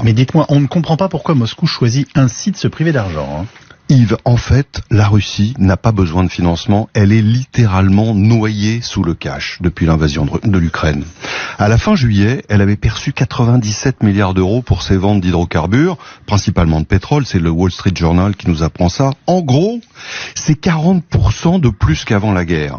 Mais dites-moi, on ne comprend pas pourquoi Moscou choisit ainsi de se priver d'argent. Yves, en fait, la Russie n'a pas besoin de financement. Elle est littéralement noyée sous le cash depuis l'invasion de l'Ukraine. À la fin juillet, elle avait perçu 97 milliards d'euros pour ses ventes d'hydrocarbures, principalement de pétrole. C'est le Wall Street Journal qui nous apprend ça. En gros, c'est 40% de plus qu'avant la guerre.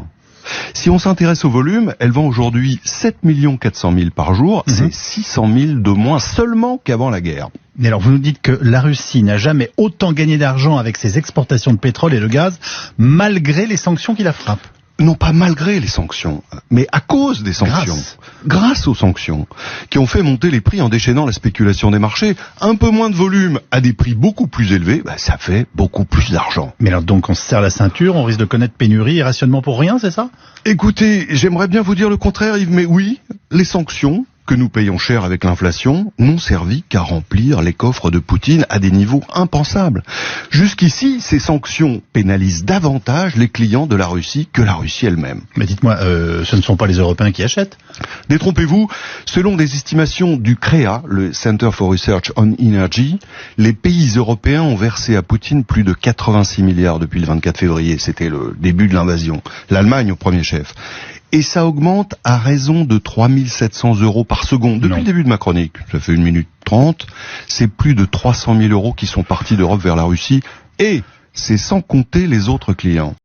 Si on s'intéresse au volume, elle vend aujourd'hui 7 400 000 par jour. C'est 600 000 de moins seulement qu'avant la guerre. Mais alors, vous nous dites que la Russie n'a jamais autant gagné d'argent avec ses exportations de pétrole et de gaz, malgré les sanctions qui la frappent. Non pas malgré les sanctions, mais à cause des sanctions. Grâce aux sanctions, qui ont fait monter les prix en déchaînant la spéculation des marchés. Un peu moins de volume à des prix beaucoup plus élevés, ça fait beaucoup plus d'argent. Mais alors donc on se serre la ceinture, on risque de connaître pénurie et rationnement pour rien, c'est ça? Écoutez, j'aimerais bien vous dire le contraire, Yves, mais oui, les sanctions que nous payons cher avec l'inflation n'ont servi qu'à remplir les coffres de Poutine à des niveaux impensables. Jusqu'ici, ces sanctions pénalisent davantage les clients de la Russie que la Russie elle-même. Mais dites-moi, ce ne sont pas les Européens qui achètent? Détrompez-vous, selon des estimations du CREA, le Center for Research on Energy, les pays européens ont versé à Poutine plus de 86 milliards depuis le 24 février. C'était le début de l'invasion. L'Allemagne au premier chef. Et ça augmente à raison de 3 700 euros par seconde. Depuis le début de ma chronique, ça fait 1 minute 30, c'est plus de 300 000 euros qui sont partis d'Europe vers la Russie. Et c'est sans compter les autres clients.